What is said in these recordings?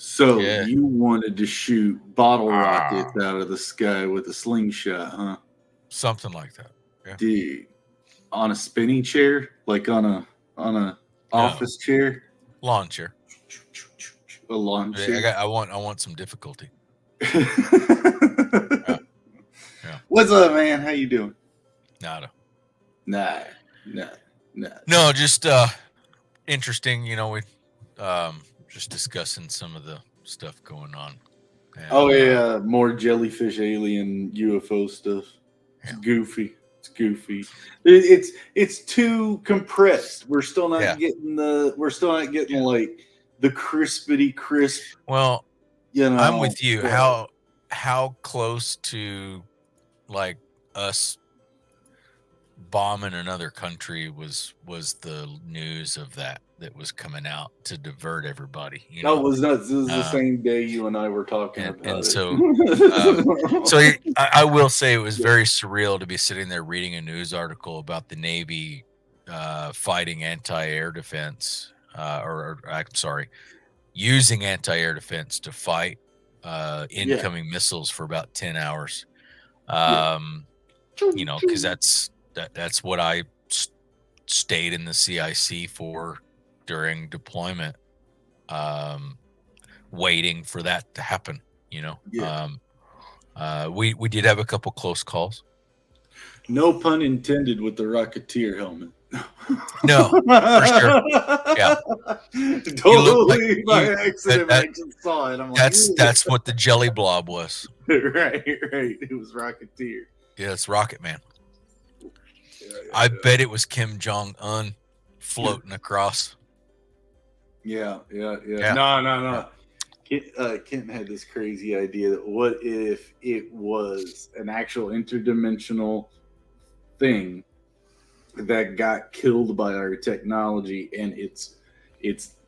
So Yeah. you wanted to shoot bottle rockets Ah. out of the sky with a slingshot, huh? Something like that. Yeah. Dude, on a spinning chair, like on a No. office chair, Lawn chair. a lawn chair. I want some difficulty. Yeah. Yeah. What's up, man? How you doing? Nada. Nah. No, just interesting. You know, we just discussing some of the stuff going on. And, Oh yeah, more jellyfish, alien, UFO stuff. It's Yeah. goofy. It's goofy. It's too compressed. We're still not Yeah. getting like the crispity crisp. Well, You know, I'm with you. How close to like us bombing another country was the news of that was coming out to divert everybody. You know, that was nuts. This is the same day you and I were talking about and it. so I will say it was very surreal to be sitting there reading a news article about the Navy fighting anti-air defense, or I'm sorry, using anti-air defense to fight incoming missiles for about 10 hours. You know, because that's what I stayed in the CIC for during deployment, waiting for that to happen. You know, we did have a couple close calls. No pun intended with the Rocketeer helmet. No, for sure. Yeah, totally by accident. I just saw it. I'm like, that's what the jelly blob was. right. It was Rocketeer. Yeah, it's Rocket Man. I bet it was Kim Jong-un floating across. Yeah. No. Kent had this crazy idea that what if it was an actual interdimensional thing that got killed by our technology, and its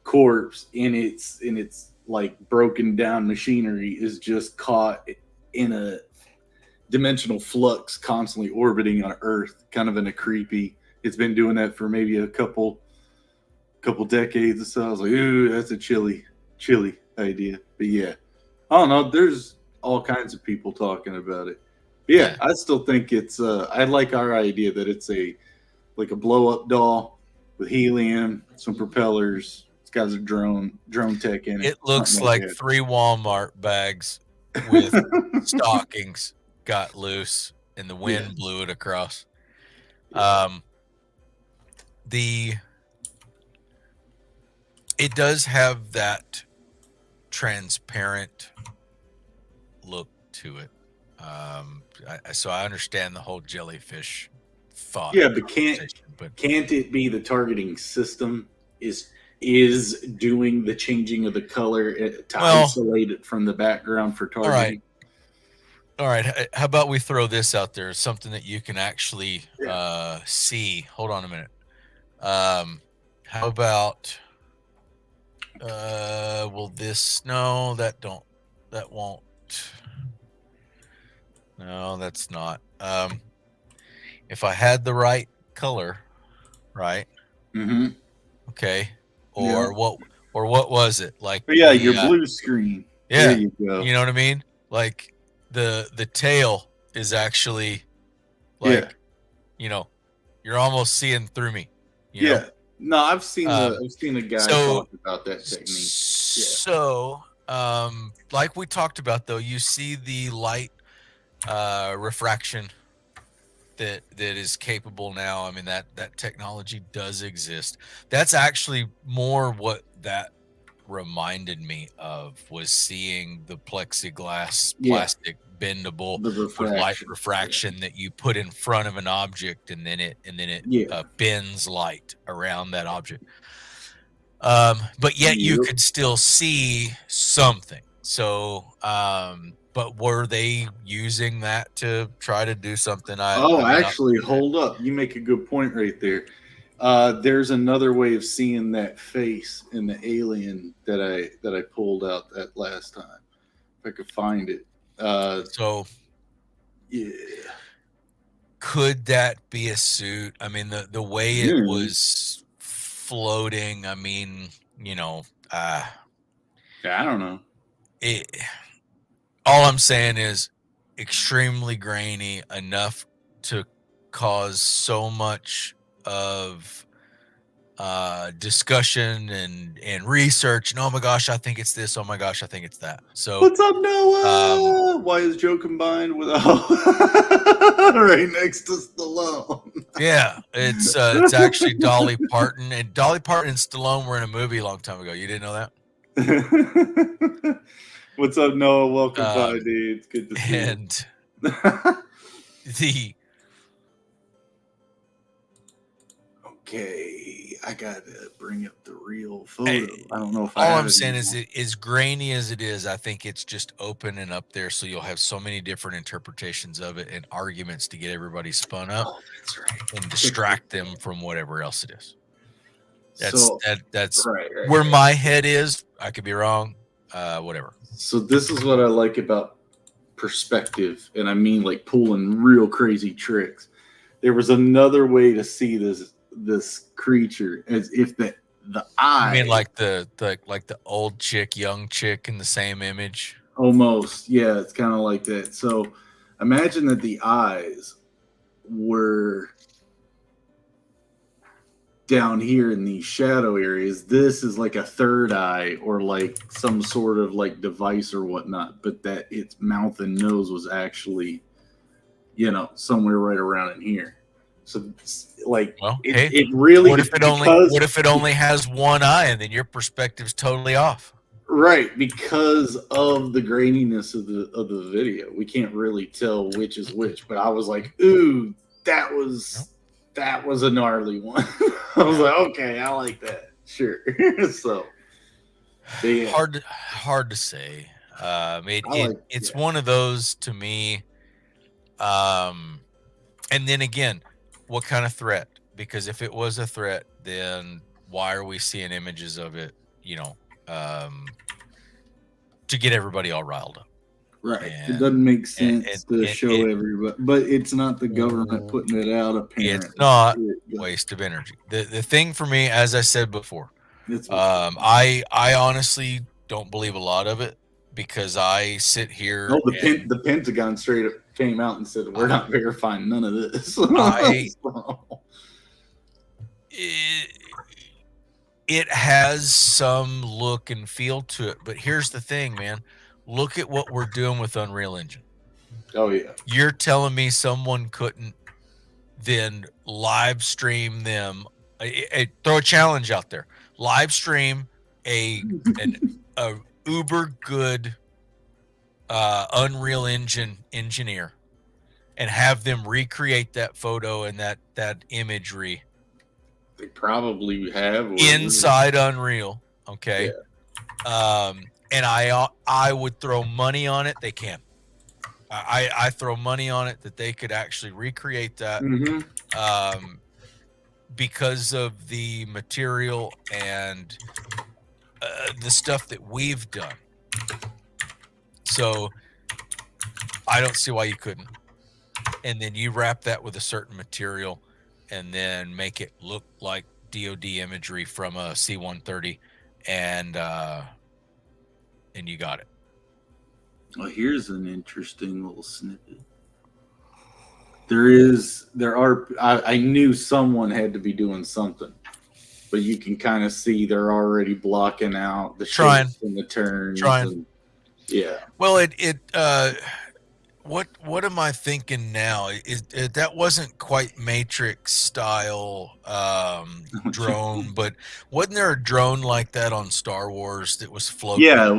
corpse in its like broken down machinery is just caught in a dimensional flux, constantly orbiting on Earth, kind of in a creepy. It's been doing that for maybe a couple decades or so. I was like, ooh, that's a chilly idea. But yeah, I don't know. There's all kinds of people talking about it. But yeah, I still think it's. I like our idea that it's like a blow up doll with helium, some propellers. It's got a drone tech in it. It looks like 3 Walmart bags with stockings got loose and the wind blew it across. It does have that transparent look to it. So I understand the whole jellyfish thought. Yeah, but can't it be the targeting system is doing the changing of the color to isolate it from the background for targeting? All right. How about we throw this out there? Something that you can actually see. Hold on a minute. How about will this? No, that won't. No, that's not. If I had the right color, right? Mm-hmm. Okay. Or what was it like? Your blue screen. Yeah, there you go. You know what I mean? Like the tail is actually like, you know, you're almost seeing through me. You know? No, I've seen a guy talk about that technique. So, like we talked about, though, you see the light refraction that is capable now. I mean, that technology does exist. That's actually more what that reminded me of, was seeing the plexiglass plastic bendable with light refraction that you put in front of an object, and then it bends light around that object. But yet you could still see something. So, but were they using that to try to do something? Hold up. You make a good point right there. There's another way of seeing that face in the alien that I pulled out that last time. If I could find it. Could that be a suit? I mean, the way it was floating. I mean, you know, Yeah, I don't know. All I'm saying is extremely grainy, enough to cause so much of discussion and research. And oh my gosh, I think it's this. Oh my gosh, I think it's that. So what's up, Noah? Why is Joe combined with right next to Stallone? Yeah, it's actually Dolly Parton, and Dolly Parton and Stallone were in a movie a long time ago. You didn't know that? What's up, Noah? Welcome by, dude. It's good to see you. And okay, I gotta bring up the real photo. I don't know if all I'm saying is, as grainy as it is, I think it's just open and up there, so you'll have so many different interpretations of it and arguments to get everybody spun up. Oh, that's right. And distract them from whatever else it is. That's right, where my head is. I could be wrong. Whatever. So this is what I like about perspective, and I mean like pulling real crazy tricks. There was another way to see this creature, as if the eye. I mean, like the old chick, young chick in the same image. Almost, yeah. It's kind of like that. So imagine that the eyes were down here in these shadow areas. This is like a third eye or like some sort of like device or whatnot, but that its mouth and nose was actually, somewhere right around in here. So like, well, it really. What if it only has one eye, and then your perspective's totally off? Right, because of the graininess of the video, we can't really tell which is which. But I was like, ooh, that was a gnarly one. I was like, okay, I like that. Sure. So yeah. hard to say. It's one of those to me. And then again, what kind of threat? Because if it was a threat, then why are we seeing images of it? To get everybody all riled up. Right. It doesn't make sense to show everybody, but it's not the government putting it out. Apparently, it's not waste of energy. The thing for me, as I said before, I honestly don't believe a lot of it, because I sit here. No, the Pentagon straight up came out and said, we're not verifying none of this. It has some look and feel to it, but here's the thing, man. Look at what we're doing with Unreal Engine. Oh, yeah. You're telling me someone couldn't then live stream them? Throw a challenge out there. Live stream an uber good Unreal Engine engineer and have them recreate that photo and that imagery. They probably have inside Unreal. Okay. Yeah. And I would throw money on it. They can. I throw money on it that they could actually recreate that. Mm-hmm. Because of the material and the stuff that we've done. So I don't see why you couldn't. And then you wrap that with a certain material and then make it look like DoD imagery from a C-130, and you got it. Well, here's an interesting little snippet. I knew someone had to be doing something, but you can kind of see they're already blocking out the shapes and the turns. Yeah. Well, what am I thinking now? That wasn't quite Matrix style drone, but wasn't there a drone like that on Star Wars that was floating? Yeah, it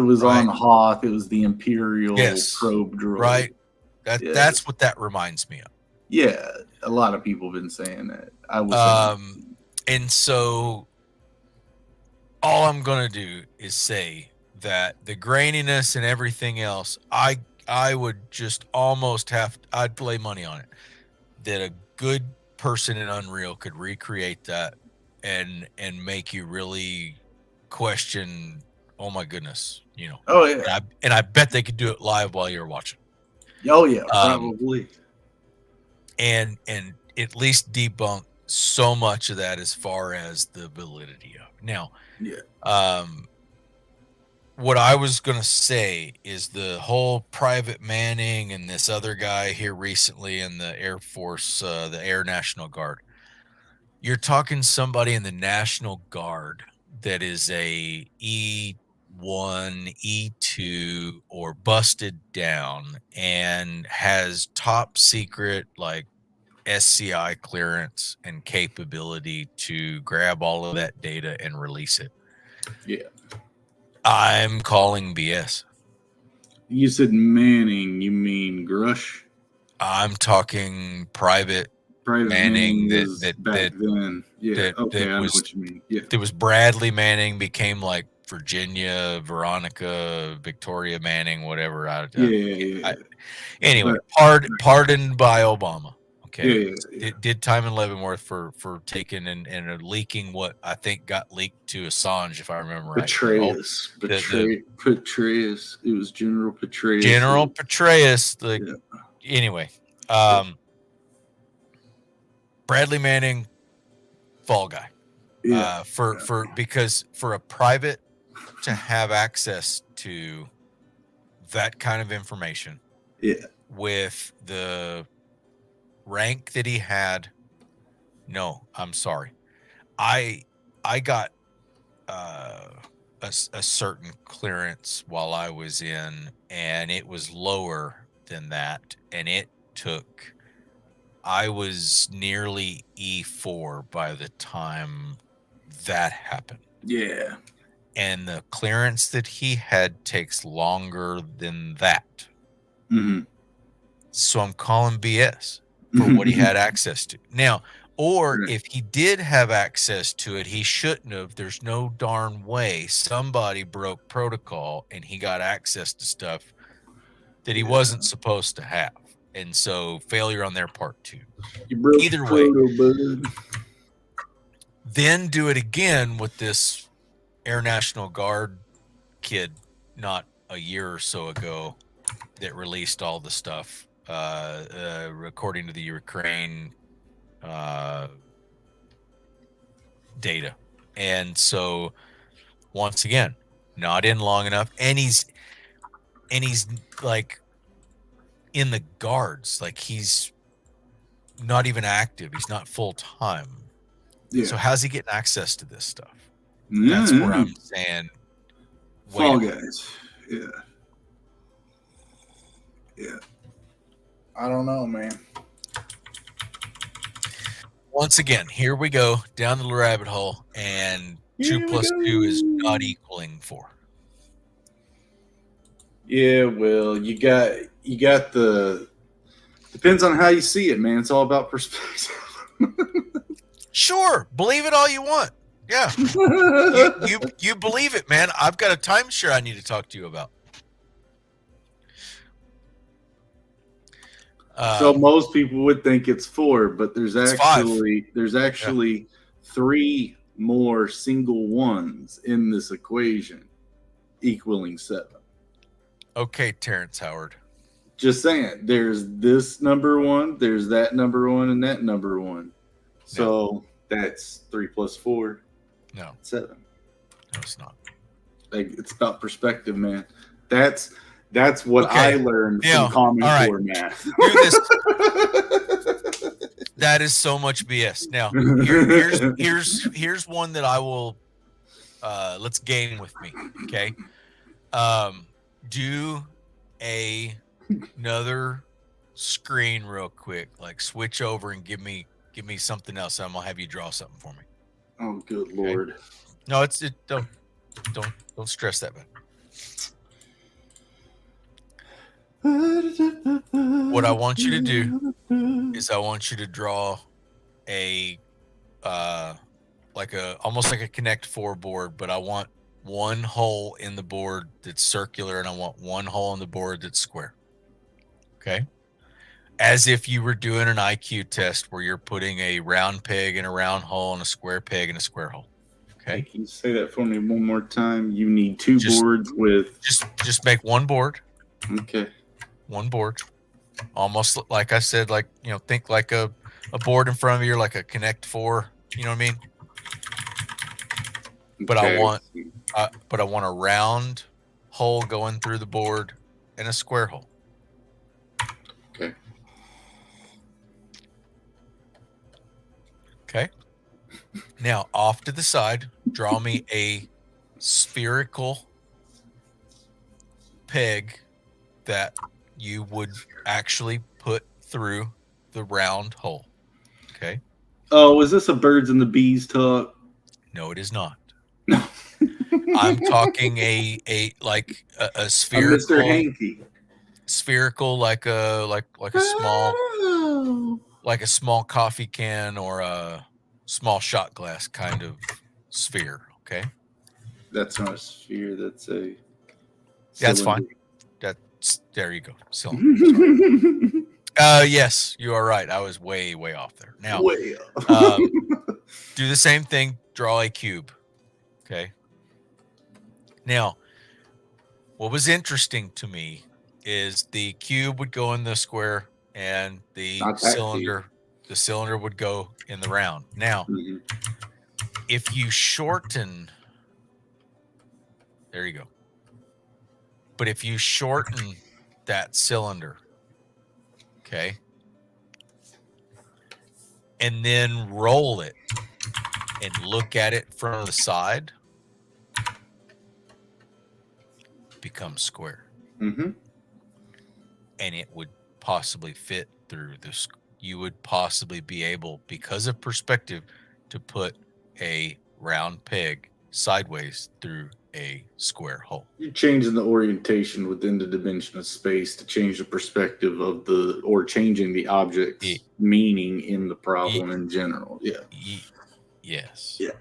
was on Hoth. It was the Imperial probe drone. Right. That's what that reminds me of. Yeah, a lot of people have been saying that. And so all I'm gonna do is say that the graininess and everything else, I would just almost I'd play money on it that a good person in Unreal could recreate that and make you really question, oh my goodness, Oh yeah. And I bet they could do it live while you're watching. Oh yeah, probably. And at least debunk so much of that as far as the validity of it. Now, yeah. what I was going to say is the whole Private Manning and this other guy here recently in the Air Force, the Air National Guard. You're talking somebody in the National Guard that is a E1, E2, or busted down and has top secret, like, SCI clearance and capability to grab all of that data and release it. Yeah. I'm calling BS. You said Manning, you mean Grush? I'm talking Private Manning that back then. Yeah, okay, I know what you mean. Yeah. It was Bradley Manning became like Virginia, Veronica, Victoria Manning, whatever. Anyway, pardoned by Obama. Okay. It did time in Leavenworth for taking and leaking what I think got leaked to Assange, if I remember right. Petraeus. Petraeus. It was General Petraeus. General Petraeus. Anyway, Bradley Manning, fall guy. Yeah. Because for a private to have access to that kind of information, with the rank that he had, no, I'm sorry. I got a certain clearance while I was in, and it was lower than that, and it took. I was nearly E4 by the time that happened. Yeah. And the clearance that he had takes longer than that. Mm-hmm. So I'm calling BS for what he had access to. Now, or if he did have access to it, he shouldn't have. There's no darn way somebody broke protocol and he got access to stuff that he wasn't supposed to have. And so failure on their part too. Either way, then do it again with this Air National Guard kid not a year or so ago that released all the stuff according to the Ukraine data. And so once again, not in long enough, and he's like in the guards, like he's not even active, he's not full-time. So how's he getting access to this stuff? That's where I'm saying fall guys. I don't know, man. Once again, here we go down the rabbit hole, and 2 + 2 is not equaling 4. Yeah, well, you got the, depends on how you see it, man. It's all about perspective. Sure, believe it all you want. Yeah, you believe it, man. I've got a timeshare I need to talk to you about. So most people would think it's 4, but there's actually 3 more single ones in this equation, equaling 7. Okay, Terrence Howard. Just saying, there's this number 1, there's that number 1, and that number 1. So that's 3 + 4. No, 7. No, it's not. Like, it's about perspective, man. That's what I learned from Common Core math. That is so much BS. Now, here's one that I will. Let's game with me, okay? Do another screen real quick. Like, switch over and give me something else. I'm gonna have you draw something for me. Oh, good Lord! No, don't stress that, man. What I want you to do is I want you to draw a almost like a Connect 4 board, but I want one hole in the board that's circular and I want one hole in the board that's square. Okay? As if you were doing an IQ test where you're putting a round peg in a round hole and a square peg in a square hole. Okay? Can you say that for me one more time? You need 2 boards with... Just make one board. Okay. One board. Almost like I said, like, think like a board in front of you, like a Connect 4, you know what I mean? But I want a round hole going through the board, and a square hole. Okay. Okay. Now, off to the side, draw me a spherical peg that you would actually put through the round hole. Okay. Oh, is this a birds and the bees talk? No, it is not. No. I'm talking a spherical, Mr. Hanky. Spherical, like a small coffee can or a small shot glass kind of sphere. Okay. That's not a sphere. That's a. That's fine. There you go. Cylinder. Yes, you are right. I was way off there. Now, way off. do the same thing. Draw a cube. Okay. Now, what was interesting to me is the cube would go in the square and the cylinder would go in the round. Now, if you shorten, there you go. But if you shorten that cylinder, okay, and then roll it and look at it from the side, it becomes square. Mm-hmm. And it would possibly fit through this. You would possibly be able, because of perspective, to put a round peg sideways through a square hole. You're changing the orientation within the dimension of space to change the perspective of or changing the object's meaning in the problem in general. Yeah. Yes. Yeah.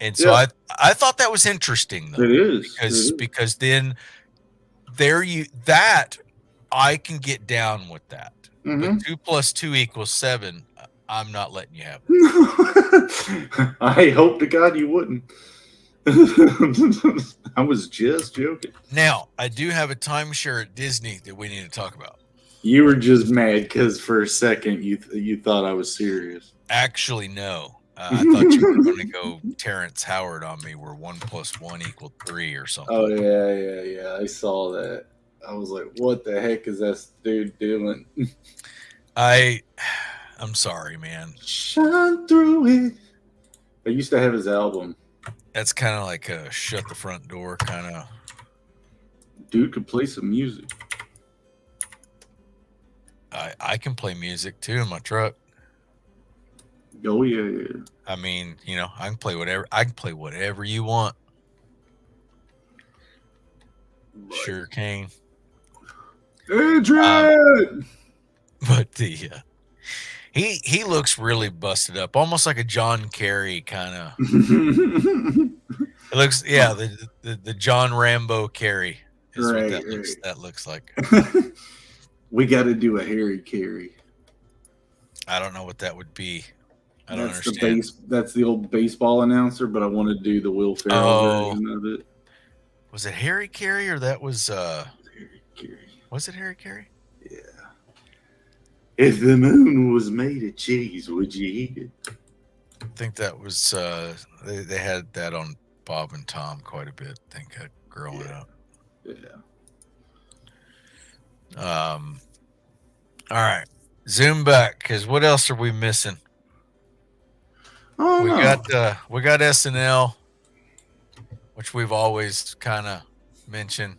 And so I thought that was interesting though. It is. Because then I can get down with that. Mm-hmm. But 2 + 2 = 7. I'm not letting you have it. I hope to God you wouldn't. I was just joking. Now, I do have a timeshare at Disney that we need to talk about. You were just mad because for a second you thought I was serious. Actually, no. I thought you were going to go Terrence Howard on me, where 1 + 1 = 3 or something. Oh yeah. I saw that. I was like, what the heck is that dude doing? I'm sorry, man. Shine through it. I used to have his album. That's kind of like a shut the front door kind of. Dude could play some music. I can play music too in my truck. Oh yeah. I mean, I can play whatever. I can play whatever you want. But, sure can. Adrian. But he looks really busted up, almost like a John Kerry kind of. It looks, the John Rambo Kerry is what that looks like. We got to do a Harry Carey. I don't know what that would be. I don't understand. That's the old baseball announcer, but I want to do the Will Ferrell version of it. Was it Harry Carey or that was Harry Carey? Was it Harry Carey? Yeah. If the moon was made of cheese, would you eat it? I think that was they had that on Bob and Tom quite a bit. I think growing up. Yeah. All right. Zoom back, because what else are we missing? Oh, we got SNL, which we've always kind of mentioned.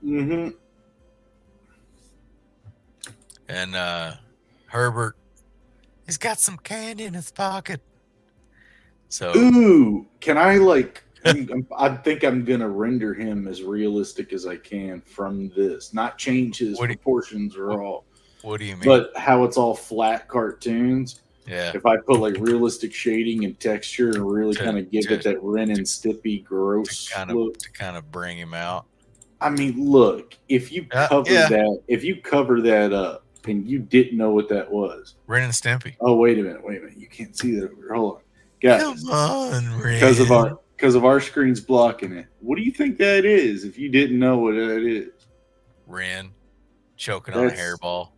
Mm-hmm. And Herbert, he's got some candy in his pocket. So, ooh, can I I think I'm gonna render him as realistic as I can from this, not change his proportions or all. What do you mean? But how it's all flat cartoons. Yeah. If I put realistic shading and texture and really kind of give it that Ren and Stimpy gross look to kind of bring him out. I mean, look, if you cover that up and you didn't know what that was, Ren and Stimpy. Oh, wait a minute, you can't see that over here. Hold on, guys. Come on, Ren. Because of our screens blocking it. What do you think that is? If you didn't know what that is, Ren choking on a hairball.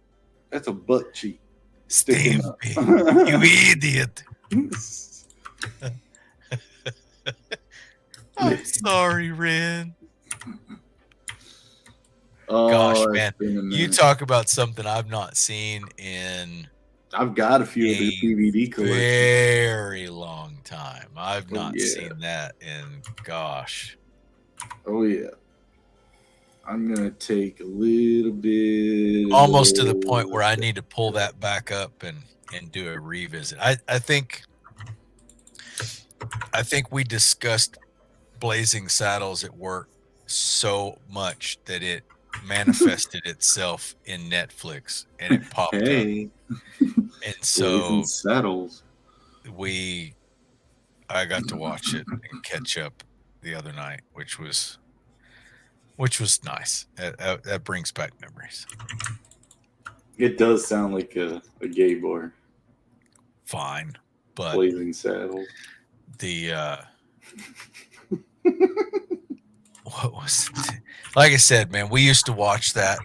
That's a butt cheek. Stimpy, you idiot. I'm sorry, Ren. Gosh, Oh, man, it's been a you minute. talk about something I've not seen in I've got a few of the DVD collections. very long time. I've Oh, not yeah. seen that in, gosh. Oh, yeah. I'm going to take a little bit. Almost to the point where I need to pull that back up and do a revisit. I think we discussed Blazing Saddles at work so much that it manifested itself in Netflix and it popped up. Hey, And so Blazing Saddles. I got to watch it and catch up the other night, which was nice. That brings back memories. It does sound like a gay bar. Fine, but Blazing Saddles. the what was it? Like I said, man, we used to watch that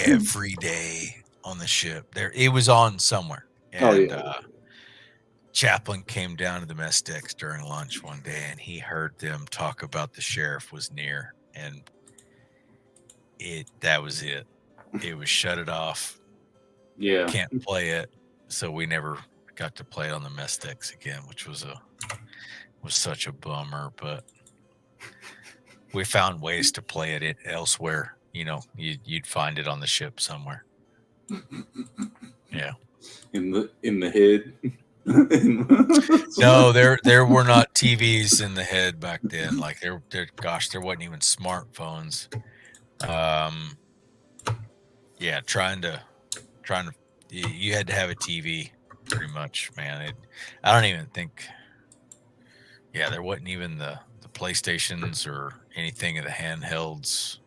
every day on the ship. It was on somewhere. And Chaplain came down to the mess decks during lunch one day and he heard them talk about the sheriff was near, and that was it. It was shut it off. Yeah. Can't play it. So we never got to play it on the mess decks again, which was such a bummer, but we found ways to play it elsewhere. You know, you'd find it on the ship somewhere. Yeah. In the head. No, there were not TVs in the head back then. Like there wasn't even smartphones. Yeah, trying to you had to have a TV pretty much, man. I don't even think. Yeah, there wasn't even the PlayStations or anything of the handhelds.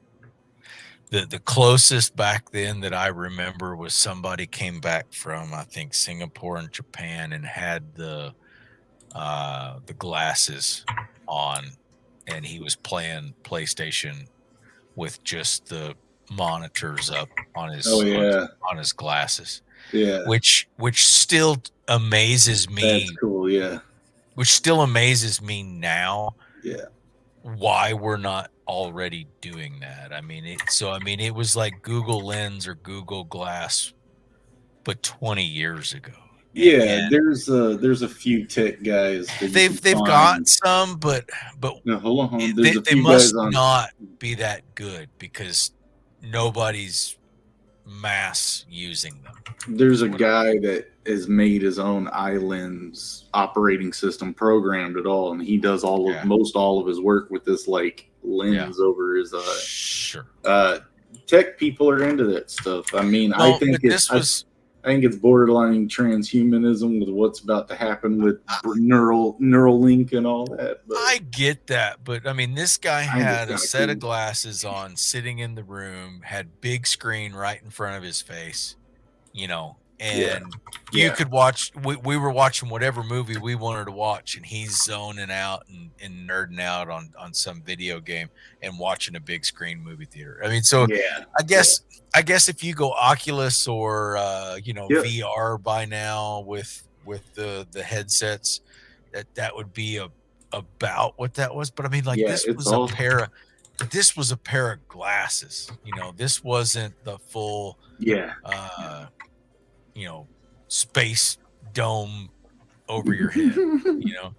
The closest back then that I remember was somebody came back from, I think, Singapore and Japan and had the glasses on, and he was playing PlayStation with just the monitors up on his on his glasses. Yeah. Which still amazes me. That's cool, yeah. Which still amazes me now. Yeah. Why we're not already doing that. I mean, it was like Google Lens or Google Glass, but 20 years ago. Yeah, there's a few tech guys. They've got some, but no, hold on. They must not be that good because nobody's mass using them. There's a guy that has made his own iLens operating system, programmed it all, and he does most all of his work with this like lens over his eye. Sure. Tech people are into that stuff. I mean, I think it's borderline transhumanism with what's about to happen with Neuralink and all that. But I get that, but I mean, this guy had a set of glasses on, sitting in the room, had big screen right in front of his face, you know, and you could watch. We were watching whatever movie we wanted to watch, and he's zoning out and nerding out on some video game and watching a big screen movie theater. I mean, so I guess if you go Oculus or VR by now with the headsets, that would be about what that was. But I mean, like this was a pair of glasses. You know, this wasn't the full space dome over your head, you know?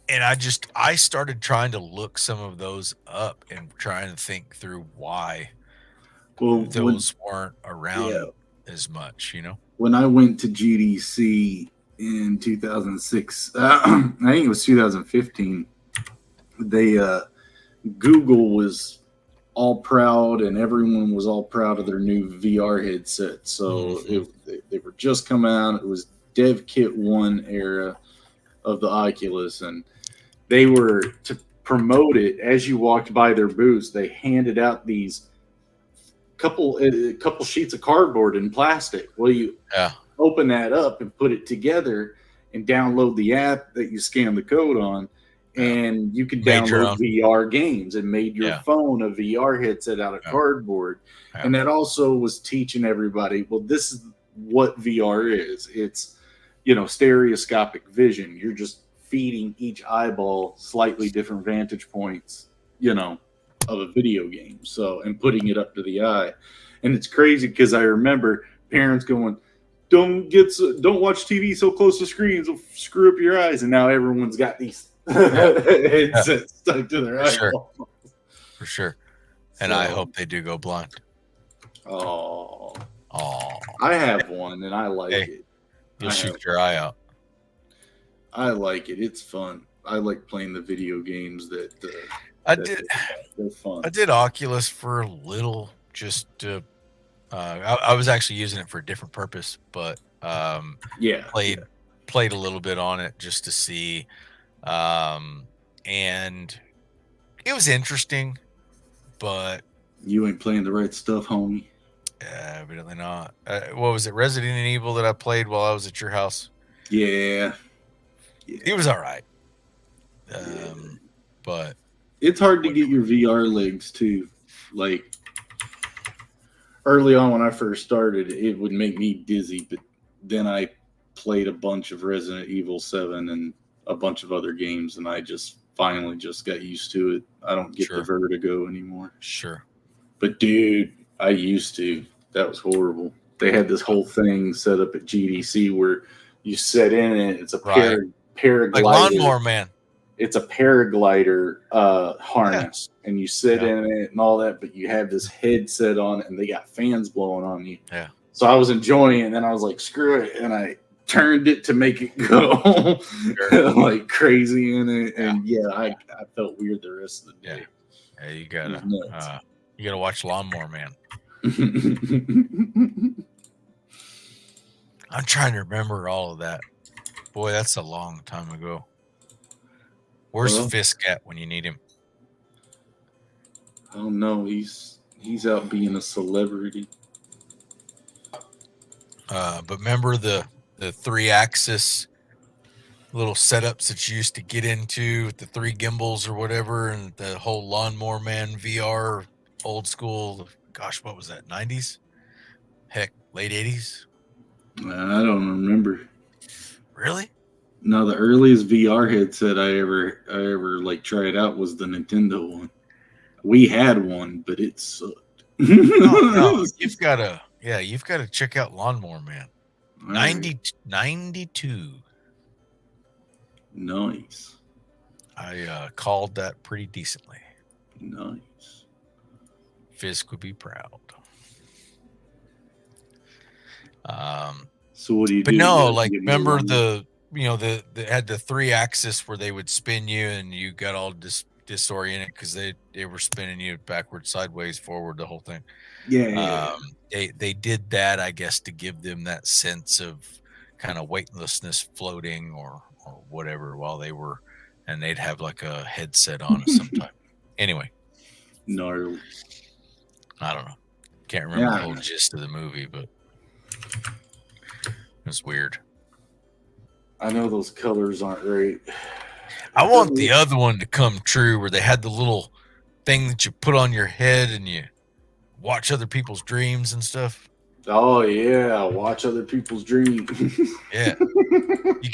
And I started trying to look some of those up and trying to think through why those weren't around as much, you know? When I went to GDC in 2006, I think it was 2015, Google was all proud and everyone was all proud of their new VR headset. So they were just coming out. It was Dev Kit 1 era of the Oculus, and they were, to promote it, as you walked by their booths, they handed out these couple sheets of cardboard and plastic. Well, you open that up and put it together and download the app that you scan the code on, and you can download VR games, and made your phone a VR headset out of cardboard. And that also was teaching everybody, well, this is what VR is. It's, stereoscopic vision. You're just feeding each eyeball slightly different vantage points, of a video game. So, and putting it up to the eye, and it's crazy because I remember parents going, don't watch TV so close to screens, it'll screw up your eyes. And now everyone's got these headsets stuck to their eyeball. For sure. And I hope they do go blind. Oh, I have one and I like it. You'll shoot your eye out. I like it. It's fun. I like playing the video games that they're fun. I did Oculus for a little, just to. I was actually using it for a different purpose, but played a little bit on it just to see, and it was interesting, but you ain't playing the right stuff, homie. Evidently not. What was it, Resident Evil, that I played while I was at your house? Yeah. It was all right, but it's hard to get your VR legs too. Like, early on when I first started, it would make me dizzy, but then I played a bunch of Resident Evil 7 and a bunch of other games, and I just finally just got used to it. I don't get the vertigo anymore. Sure. But dude, I used to. That was horrible. They had this whole thing set up at GDC where you sit in it. It's a paraglider. Like Lawnmower Man. It's a paraglider harness, and you sit in it and all that, but you have this headset on, and they got fans blowing on you. Yeah. So I was enjoying it, and then I was like, screw it, and I turned it to make it go like crazy in it, and I felt weird the rest of the day. Yeah, you gotta watch Lawnmower Man. I'm trying to remember all of that. Boy, that's a long time ago. Where's Fisk at when you need him? I don't know. He's out being a celebrity. But remember the 3-axis little setups that you used to get into with the 3 gimbals or whatever, and the whole Lawnmower Man VR, old school. Gosh, what was that? 90s? Heck, late 80s? I don't remember. Really? No, the earliest VR headset I ever like tried out was the Nintendo one. We had one, but it sucked. No, you've got to check out Lawnmower Man. 92. Nice. I called that pretty decently. Nice. Fisk would be proud. So what do you do? But no, like, remember they had the 3-axis where they would spin you and you got all disoriented because they were spinning you backwards, sideways, forward, the whole thing. Yeah. They did that, I guess, to give them that sense of kind of weightlessness, floating or whatever while they were, and they'd have like a headset on of some type. Anyway. Gnarly. I don't know. Can't remember the whole gist of the movie, but it was weird. I know those colors aren't right. I want the other one to come true where they had the little thing that you put on your head and you watch other people's dreams and stuff. Oh yeah, watch other people's dreams. Yeah. You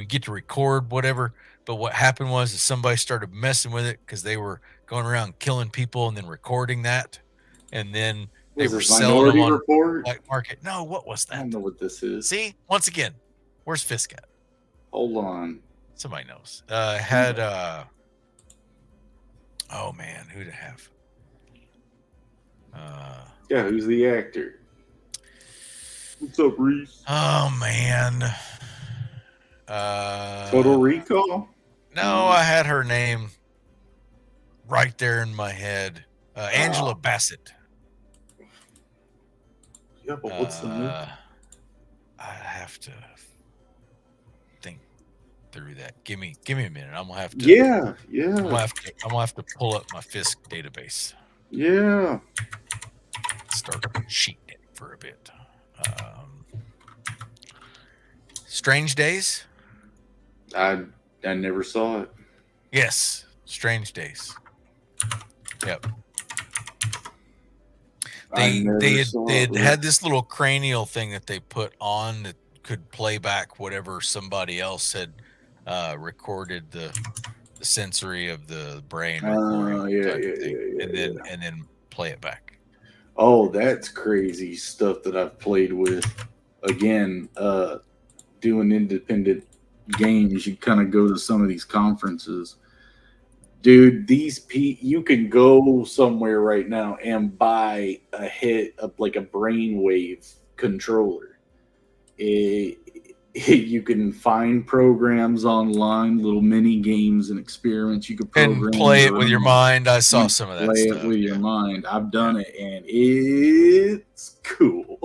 get to record whatever, but what happened was somebody started messing with it because they were going around killing people and then recording that, and then they were selling them on black market. No, what was that? I don't know what this is. See, once again, where's Fisk at? Hold on. Somebody knows. Oh man, who'd it have? Who's the actor? What's up, Reese? Oh man. Total Recall? No, I had her name right there in my head. Angela Bassett. Yeah, but what's the movie? I have to think through that. Give me a minute. I'm gonna have to. Yeah. I'm gonna have to pull up my Fisk database. Yeah. Start sheeting it for a bit. Strange Days. I never saw it. Yes, Strange Days. Yep. They had this little cranial thing that they put on that could play back whatever somebody else had recorded sensory of the brain recording type of thing, and then play it back. Oh, that's crazy stuff that I've played with. Again, doing independent games, you kind of go to some of these conferences. Dude, you can go somewhere right now and buy a brainwave controller. You can find programs online, little mini games and experiments. You could program and play it with your mind. I saw some of that play stuff. It with your mind. I've done it, and it's cool.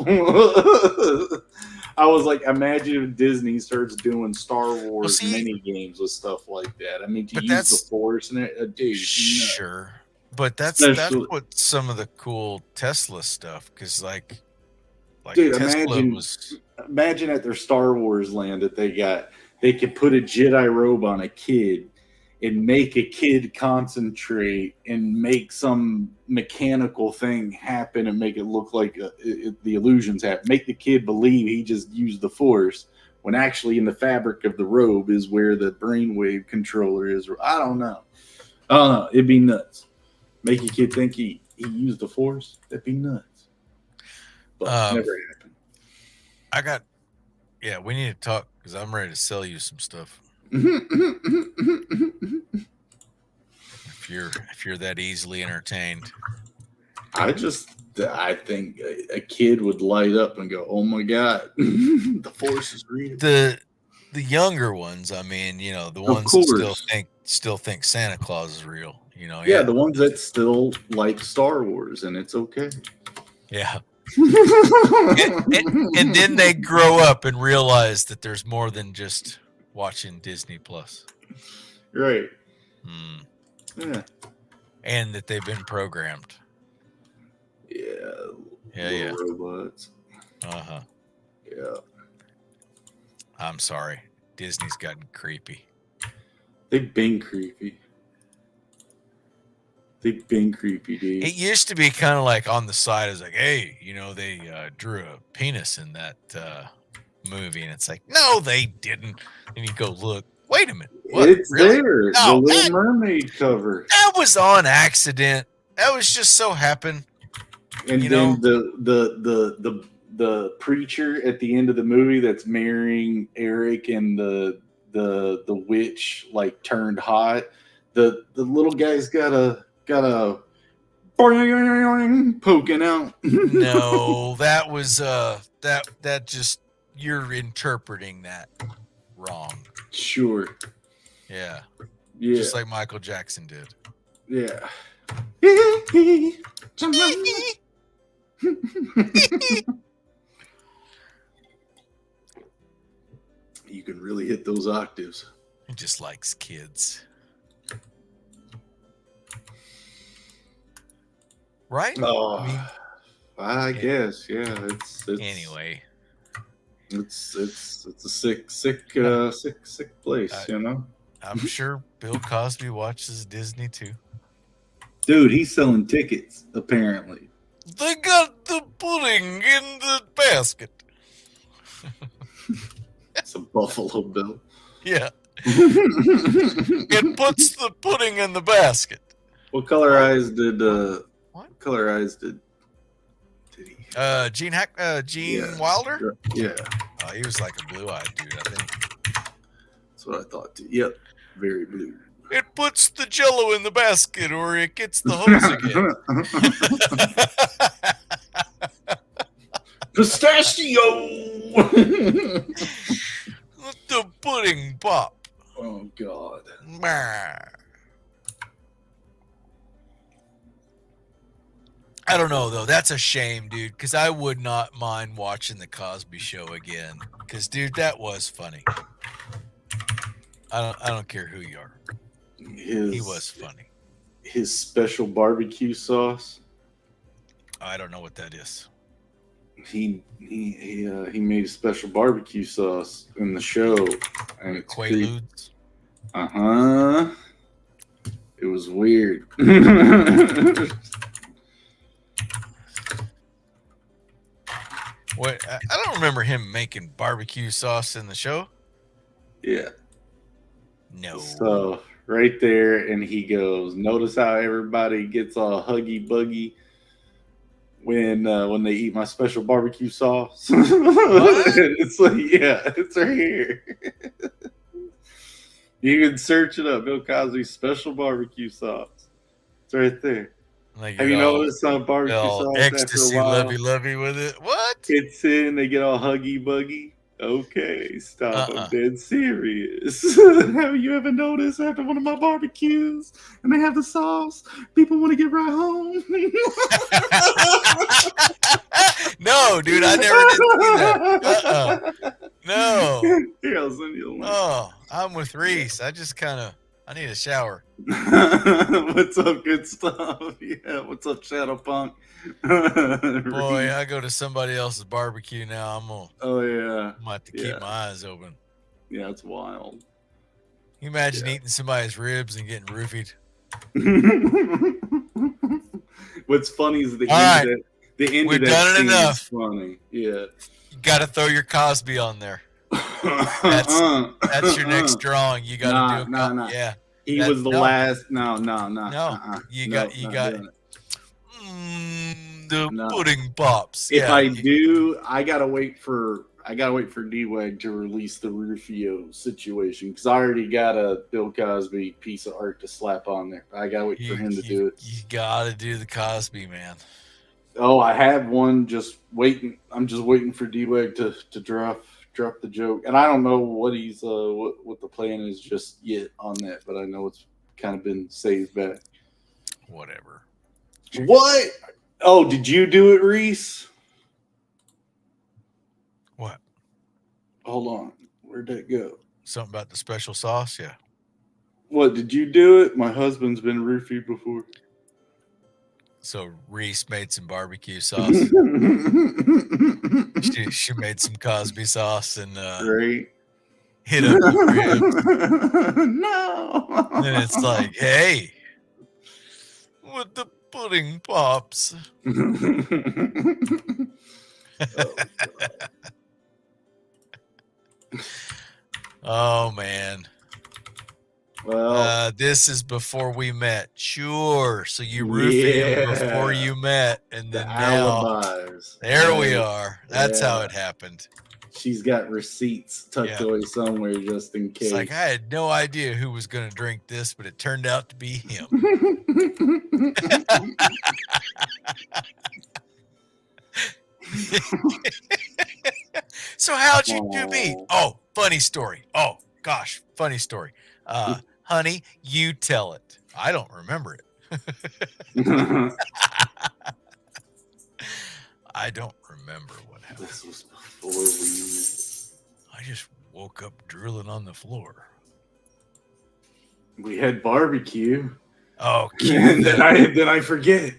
I was like, imagine if Disney starts doing Star Wars mini games with stuff like that. I mean, to use the Force and it, dude. Sure, but that's what some of the cool Tesla stuff, because like dude, Tesla imagine at their Star Wars land that they could put a Jedi robe on a kid and make a kid concentrate and make some mechanical thing happen and make it look like the illusions happen. Make the kid believe he just used the Force when actually in the fabric of the robe is where the brainwave controller is. I don't know. It'd be nuts. Make a kid think he used the Force. That'd be nuts. But never happened. We need to talk because I'm ready to sell you some stuff. If you're that easily entertained. I think a kid would light up and go, "Oh my God, the Force is real." The younger ones, I mean, the ones that still think Santa Claus is real, Yeah, the ones that still like Star Wars, and it's okay. Yeah. and then they grow up and realize that there's more than just watching Disney Plus. Right. Yeah. And that they've been programmed. Yeah. Robots. Uh-huh. Yeah. I'm sorry. Disney's gotten creepy. They've been creepy. Dude. It used to be kind of like on the side. It's like, hey, they drew a penis in that movie, and it's like, no, they didn't. And you go, look, wait a minute, what? It's really? there. No, the Little Mermaid cover. That was on accident. That was just so happened. And then the preacher at the end of the movie that's marrying Eric and the witch like turned hot. The little guy's got a boing poking out. No, that was that just, you're interpreting that wrong. Sure. Yeah. Just like Michael Jackson did. Yeah. You can really hit those octaves. He just likes kids. Right? Oh, I guess, yeah. It's anyway. It's a sick place, I'm sure Bill Cosby watches Disney too. Dude, he's selling tickets, apparently. They got the pudding in the basket. It's a Buffalo Bill. Yeah. It puts the pudding in the basket. What color eyes did he? Gene Wilder? Yeah. He was like a blue-eyed dude, I think. That's what I thought too. Yep. Very blue. It puts the jello in the basket or it gets the hose again. Pistachio! Let the pudding pop. Oh, God. I don't know, though. That's a shame, dude, because I would not mind watching The Cosby Show again. Because, dude, that was funny. I don't care who you are. He was funny. His special barbecue sauce. I don't know what that is. He made a special barbecue sauce in the show, and it's Quaaludes. It was weird. What? I don't remember him making barbecue sauce in the show. Yeah. No. So right there, and he goes, "Notice how everybody gets all huggy buggy when they eat my special barbecue sauce." It's like, yeah, it's right here. You can search it up. Bill Cosby's special barbecue sauce. It's right there. Have you noticed on barbecue sauce after a ecstasy, while? lovey with it. What? It's in. They get all huggy buggy. Okay, stop. I'm dead serious. Have you ever noticed after one of my barbecues and they have the sauce, people want to get right home? No, dude, I never did see that. No. Here, I'll send you a link. Oh, I'm with Reese. I need a shower. What's up, good stuff? Yeah, what's up, Shadow Punk? Boy, I go to somebody else's barbecue now. I'm gonna have to keep my eyes open. Yeah, it's wild. Can you imagine eating somebody's ribs and getting roofied? What's funny is the end of that scene is funny. Yeah. You gotta throw your Cosby on there. That's your next drawing. You gotta do it. Yeah. He was the last. No. You got the pudding pops. If I do, I gotta wait for D-Wag to release the Rufio situation, because I already got a Bill Cosby piece of art to slap on there. I gotta wait for him to do it. You gotta do the Cosby, man. Oh, I have one just waiting. I'm just waiting for D-Wag to drop the joke, and I don't know what he's what the plan is just yet on that, but I know it's kind of been saved back. Whatever. What? Oh, did you do it, Reese? What? Hold on. Where'd that go? Something about the special sauce? Yeah. What, did you do it? My husband's been roofied before. So Reese made some barbecue sauce. she made some Cosby sauce and hit up the ribs. No. And then it's like, hey, with the pudding pops. Oh man. Well, this is before we met. Sure. So you roofied him before you met, and then alibis. There we are. That's how it happened. She's got receipts tucked away somewhere just in case. It's like, I had no idea who was going to drink this, but it turned out to be him. So how'd you do me? Oh, funny story. Oh, gosh, funny story. Honey, you tell it. I don't remember it. I don't remember what happened. This was before we met. I just woke up drooling on the floor. We had barbecue. Oh, and then I forget.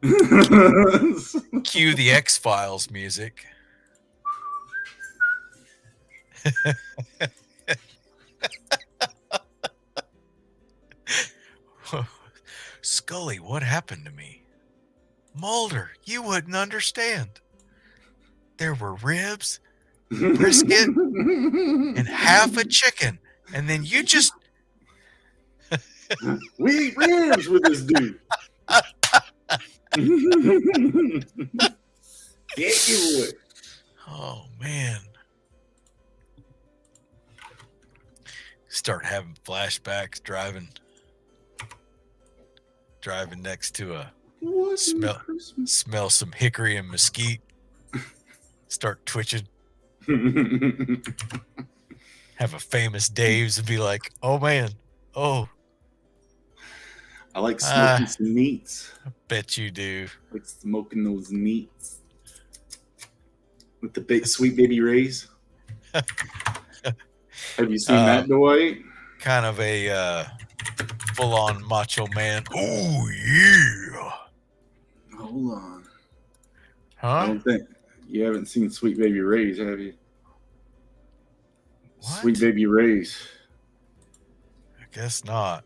Cue the X-Files music. Scully, what happened to me? Mulder, you wouldn't understand. There were ribs, brisket, and half a chicken. And then you just... We eat ribs with this dude. Get you would. Oh, man. Start having flashbacks driving next to a smell some hickory and mesquite. Start twitching. Have a famous Dave's and be like, oh man, oh. I like smoking some meats. I bet you do. I like smoking those meats with the big sweet baby rays. Have you seen that, Dwight? Kind of a full-on macho man. Oh yeah. Hold on. Huh? I don't think you haven't seen Sweet Baby Ray's, have you? What? Sweet Baby Ray's. I guess not.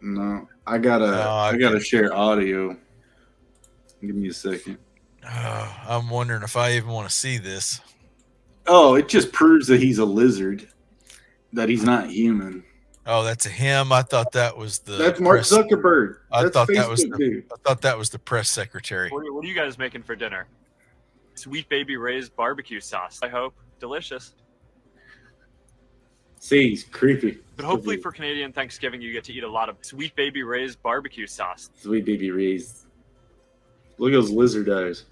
No, I gotta share audio. Give me a second. I'm wondering if I even want to see this. Oh, it just proves that he's a lizard. That he's not human. Oh, that's a him. I thought that was the That's Mark Zuckerberg. That's Facebook, dude. I thought that was the press secretary. What are you guys making for dinner? Sweet Baby Ray's barbecue sauce. I hope delicious. See, he's creepy. But hopefully for Canadian Thanksgiving, you get to eat a lot of Sweet Baby Ray's barbecue sauce. Sweet Baby Ray's. Look at those lizard eyes.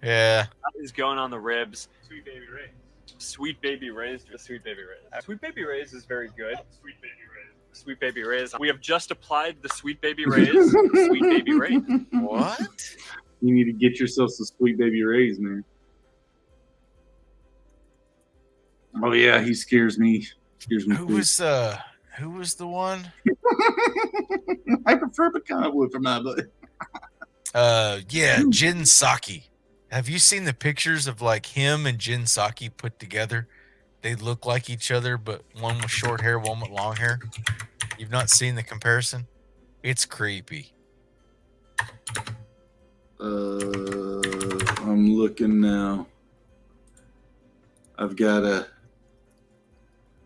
Yeah. That is going on the ribs. Sweet Baby Ray's. Sweet Baby Ray's. Sweet Baby Ray's. Sweet Baby Ray's is very good. Sweet Baby Ray's. Sweet Baby Ray's. We have just applied the Sweet Baby Ray's. Sweet Baby Ray's. What? You need to get yourself some Sweet Baby Ray's, man. Oh yeah, he scares me. Who was the one? I prefer pecan wood for my butt. Yeah, Jin Saki. Have you seen the pictures of like him and Jin Saki put together? They look like each other, but one with short hair, one with long hair. You've not seen the comparison? It's creepy. I'm looking now. I've got a.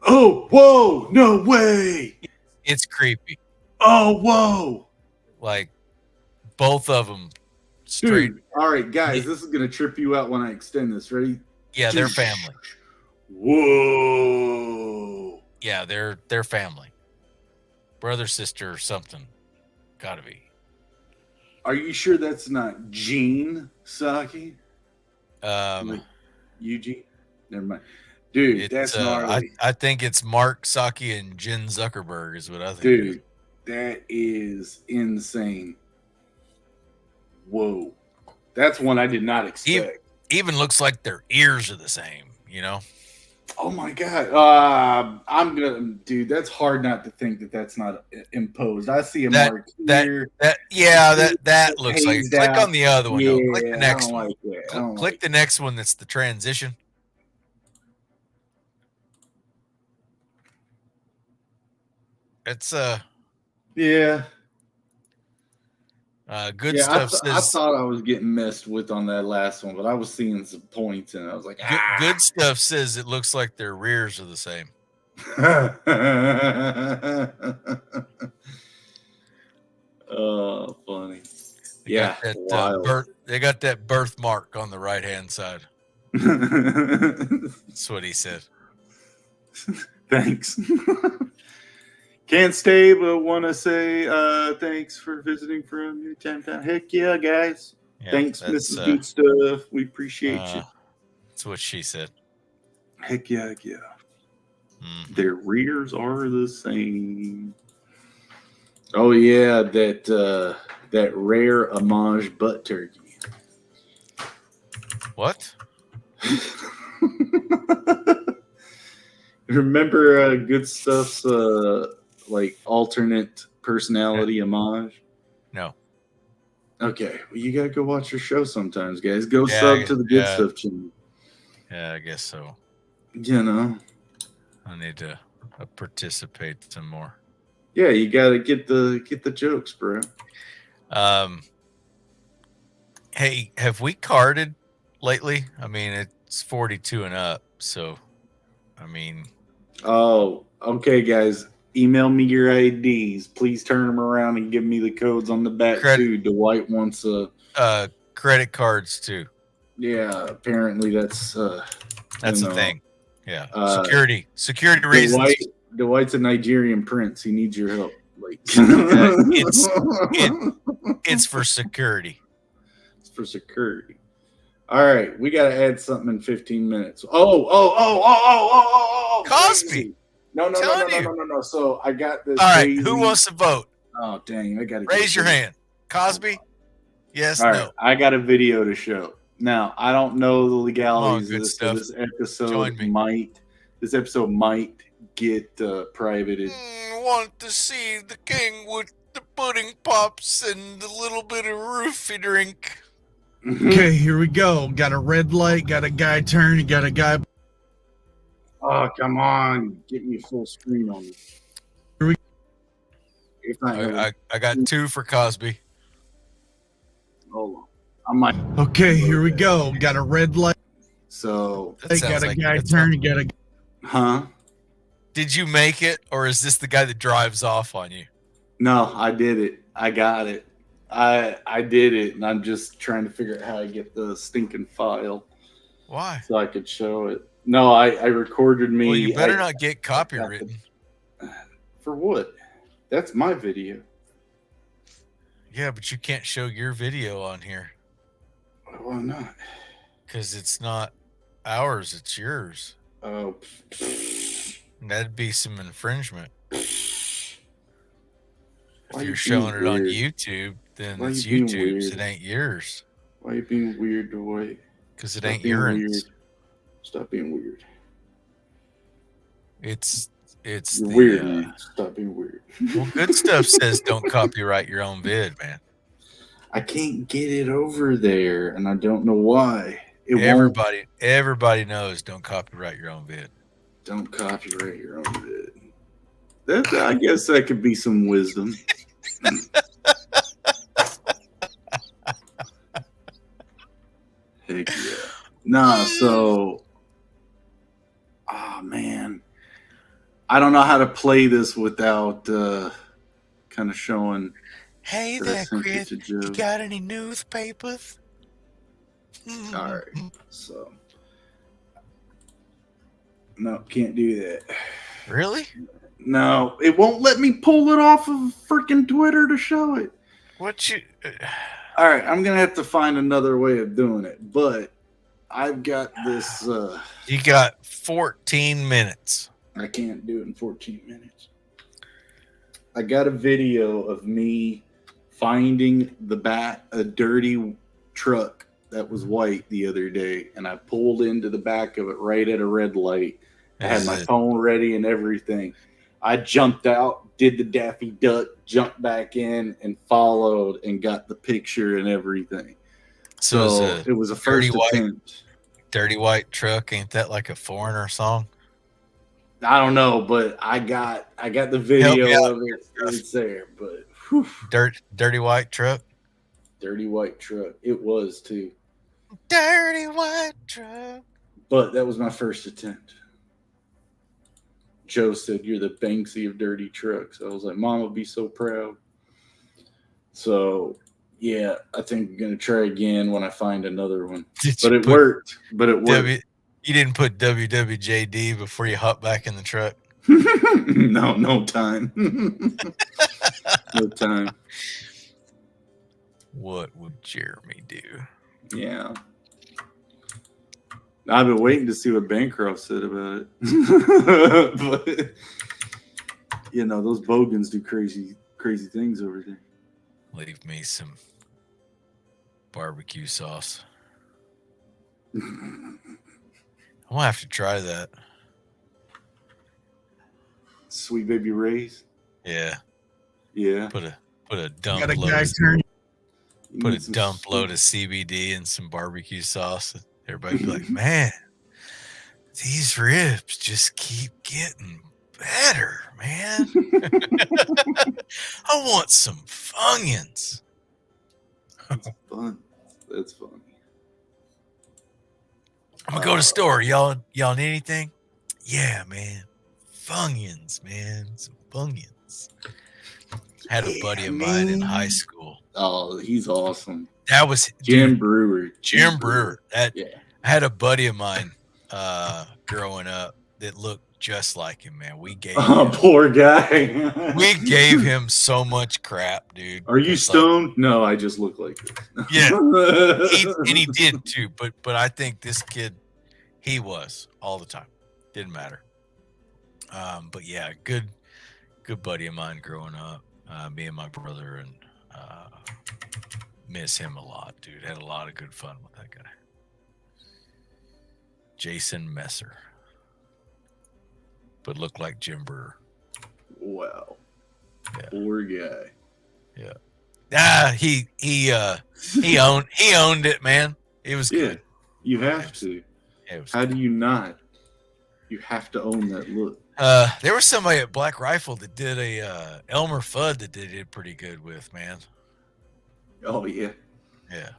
Oh, whoa! No way! It's creepy. Oh, whoa! Like both of them straight. Dude, all right, guys, this is gonna trip you out when I extend this. Ready? Yeah, they're family. Whoa! Yeah, they're family. Brother, sister, or something. Gotta be. Are you sure that's not Gene Saki? Eugene? Never mind. Dude, that's gnarly. I think it's Mark Saki and Jen Zuckerberg is what I think. Dude, that is insane. Whoa. That's one I did not expect. Even looks like their ears are the same, you know? Oh my God. Dude, that's hard not to think that that's not imposed. I see a mark here. That looks like it. Click on the other one. Yeah, Click the next one. Like Click the next one that's the transition. It's yeah. Good stuff. I thought I was getting messed with on that last one, but I was seeing some points and I was like, Good stuff says it looks like their rears are the same. Oh, funny. They got that birthmark on the right hand side. That's what he said. Thanks. Can't stay, but want to say thanks for visiting from New Town. Heck yeah, guys. Yeah, thanks, Mrs. Good Stuff. We appreciate you. That's what she said. Heck yeah, heck yeah. Mm-hmm. Their rears are the same. Oh yeah, that rare homage butt turkey. What? Remember Good Stuff's like alternate personality homage? No. Okay, well, you gotta go watch your show sometimes, guys. Go sub to the Good Stuff channel. Yeah, I guess so. You know, I need to participate some more. Yeah, you gotta get the jokes, bro. Hey, have we carded lately? I mean, it's 42 and up, so I mean. Oh, okay, guys. Email me your IDs. Please turn them around and give me the codes on the back too. Dwight wants credit cards too. Yeah, apparently that's a thing. Yeah, security reasons. Dwight's a Nigerian prince. He needs your help. Like it's for security. It's for security. All right, we got to add something in 15 minutes. Oh! Cosby. No. So I got this. All right, who wants to vote? Oh, dang. I got to raise your hand. Cosby? Yes, all no. Right, I got a video to show. Now, I don't know the legalities of this. So this episode might get privated. Want to see the king with the pudding pops and the little bit of roofie drink. Okay, here we go. Got a red light, got a guy turn, you got a guy. Oh, come on. Get me full screen on this. I got 2 for Cosby. Hold on. I might. Okay, here we go. Got a red light. So, got a guy turn, you got a. Huh? Did you make it, or is this the guy that drives off on you? No, I did it. I got it. I did it, and I'm just trying to figure out how to get the stinking file. Why? So I could show it. No, I recorded me. Well, you better not get copywritten. For what? That's my video. Yeah, but you can't show your video on here. Why not? Because it's not ours, it's yours. Oh. That'd be some infringement. Why If you're you showing being it on weird? YouTube, then Why it's you being YouTube's. weird? It ain't yours. Why are you being weird, Dwight? Because it Stop ain't being yours. weird. Stop being weird. It's You're the weird, man. Stop being weird. Well, good stuff says don't copyright your own vid, man. I can't get it over there, and I don't know why. Everybody knows don't copyright your own vid. Don't copyright your own vid. I guess that could be some wisdom. Heck yeah. Nah, so man. I don't know how to play this without kind of showing. Hey that I there, sent it Chris. to Joe. You got any newspapers? All right. So no, can't do that. Really? No, it won't let me pull it off of freaking Twitter to show it. What you? All right, I'm gonna have to find another way of doing it, but I've got this. You got 14 minutes. I can't do it in 14 minutes. I got a video of me finding a dirty truck that was white the other day, and I pulled into the back of it right at a red light. I had my phone ready and everything. I jumped out, did the Daffy Duck, jumped back in, and followed and got the picture and everything. So it was a first attempt. Dirty white truck, ain't that like a Foreigner song? I don't know, but I got the video of it. It's there, but whew. Dirty white truck. Dirty white truck. It was too. Dirty white truck. But that was my first attempt. Joe said, "You're the Banksy of dirty trucks." I was like, "Mom would be so proud." So yeah, I think I'm gonna try again when I find another one. But it worked. You didn't put WWJD before you hop back in the truck? No time. No time. What would Jeremy do? Yeah. I've been waiting to see what Bancroft said about it. But, those Bogans do crazy things over there. Leave me some barbecue sauce. I'm gonna have to try that. Sweet Baby Ray's. Yeah. Yeah. Put a dump Got a load. guy turn. Put a dump load of CBD and some barbecue sauce. Everybody be like, "Man, these ribs just keep getting better, man." I want some Funyuns. That's fun. That's funny. I'm gonna go to the store. Y'all need anything? Yeah, man. Funyuns, man. Some Funyuns. Had a buddy of mine in high school. Oh, he's awesome. That was Jim Brewer. Jim Brewer. I had a buddy of mine growing up that looked just like him, man. We gave poor guy. we gave him so much crap, dude. Are you stoned? Like, no, I just look like this. Yeah. He did too, but I think this kid, he was all the time. Didn't matter. But yeah, good buddy of mine growing up. Me and my brother, and miss him a lot, dude. Had a lot of good fun with that guy. Jason Messer, but looked like Jim Brewer. Wow. Yeah. Poor guy. Yeah. He owned it, man. It was good. You have to. How do you not? You have to own that look. There was somebody at Black Rifle that did a Elmer Fudd that they did pretty good with, man. Oh yeah. Yeah.